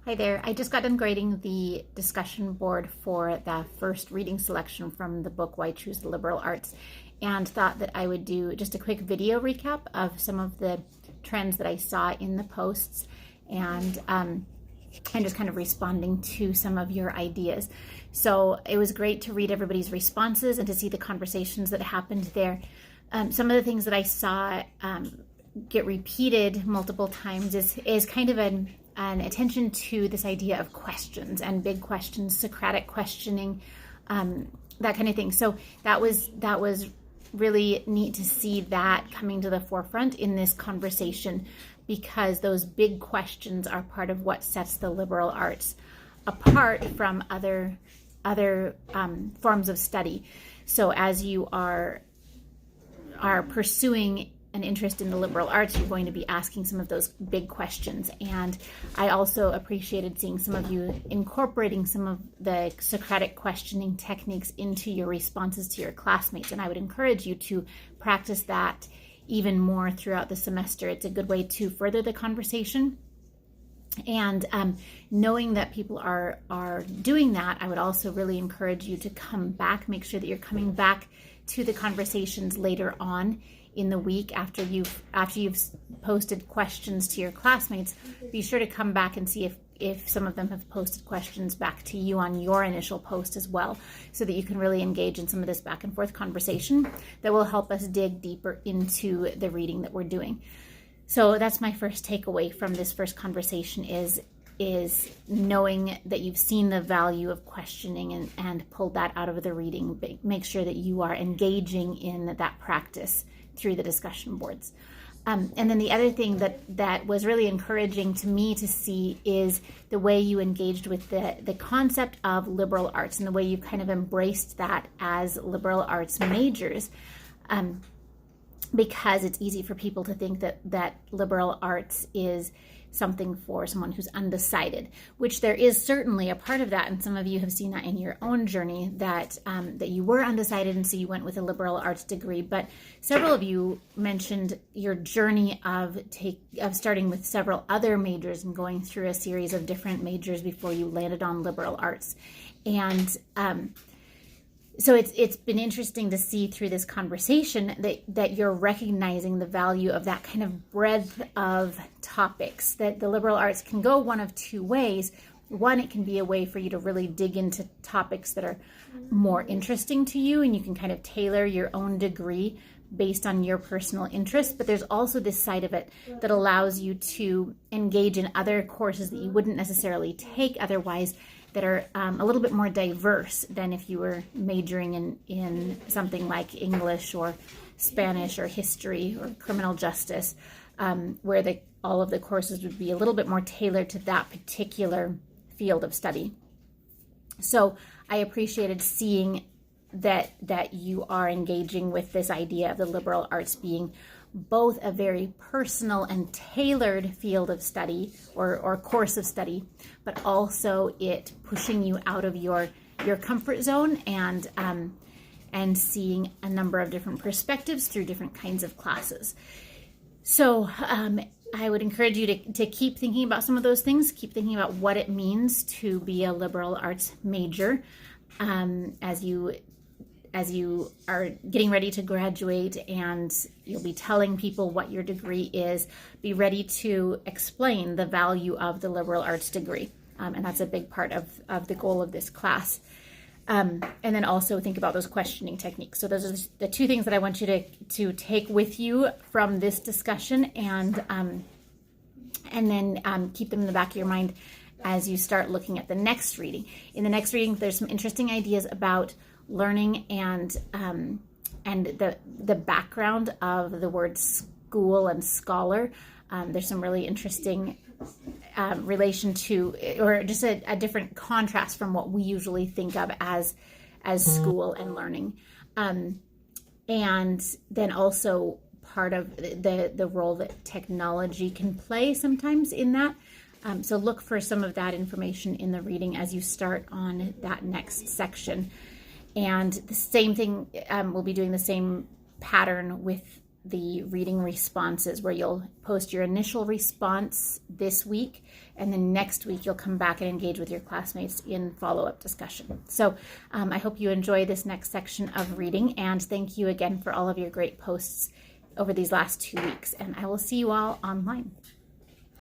Hi there. I just got done grading the discussion board for the first reading selection from the book Why Choose the Liberal Arts, and thought that I would do just a quick video recap of some of the trends that I saw in the posts and just kind of responding to some of your ideas. So it was great to read everybody's responses and to see the conversations that happened there. Some of the things that I saw get repeated multiple times is kind of an attention to this idea of questions and big questions, Socratic questioning, that kind of thing. So that was really neat to see that coming to the forefront in this conversation, because those big questions are part of what sets the liberal arts apart from other forms of study. So as you are pursuing an interest in the liberal arts, you're going to be asking some of those big questions. And I also appreciated seeing some of you incorporating some of the Socratic questioning techniques into your responses to your classmates. And I would encourage you to practice that even more throughout the semester. It's a good way to further the conversation. And knowing that people are doing that, I would also really encourage you to come back, make sure that you're coming back to the conversations later on in the week after you've posted questions to your classmates. Be sure to come back and see if some of them have posted questions back to you on your initial post as well, so that you can really engage in some of this back and forth conversation that will help us dig deeper into the reading that we're doing. So that's my first takeaway from this first conversation is knowing that you've seen the value of questioning and pulled that out of the reading. Make sure that you are engaging in that practice through the discussion boards. And then the other thing that was really encouraging to me to see is the way you engaged with the concept of liberal arts and the way you kind of embraced that as liberal arts majors. Because it's easy for people to think that liberal arts is something for someone who's undecided, which there is certainly a part of that, and some of you have seen that in your own journey, that you were undecided and so you went with a liberal arts degree. But several of you mentioned your journey of starting with several other majors and going through a series of different majors before you landed on liberal arts. And so it's been interesting to see through this conversation that you're recognizing the value of that kind of breadth of topics, that the liberal arts can go one of two ways. One, it can be a way for you to really dig into topics that are more interesting to you, and you can kind of tailor your own degree based on your personal interests. But there's also this side of it that allows you to engage in other courses that you wouldn't necessarily take otherwise, that are a little bit more diverse than if you were majoring in something like English or Spanish or history or criminal justice, where all of the courses would be a little bit more tailored to that particular field of study. So I appreciated seeing that you are engaging with this idea of the liberal arts being both a very personal and tailored field of study or course of study, but also it pushing you out of your comfort zone and seeing a number of different perspectives through different kinds of classes. So I would encourage you to keep thinking about some of those things, keep thinking about what it means to be a liberal arts major as you are getting ready to graduate, and you'll be telling people what your degree is. Be ready to explain the value of the liberal arts degree. And that's a big part of the goal of this class. And then also think about those questioning techniques. So those are the two things that I want you to take with you from this discussion, and then keep them in the back of your mind as you start looking at the next reading. In the next reading, there's some interesting ideas about learning and the background of the word school and scholar. There's some really interesting relation to, or just a different contrast from what we usually think of as school and learning. And then also part of the role that technology can play sometimes in that. So look for some of that information in the reading as you start on that next section. And the same thing, we'll be doing the same pattern with the reading responses, where you'll post your initial response this week, and then next week you'll come back and engage with your classmates in follow-up discussion. So I hope you enjoy this next section of reading, and thank you again for all of your great posts over these last 2 weeks, and I will see you all online.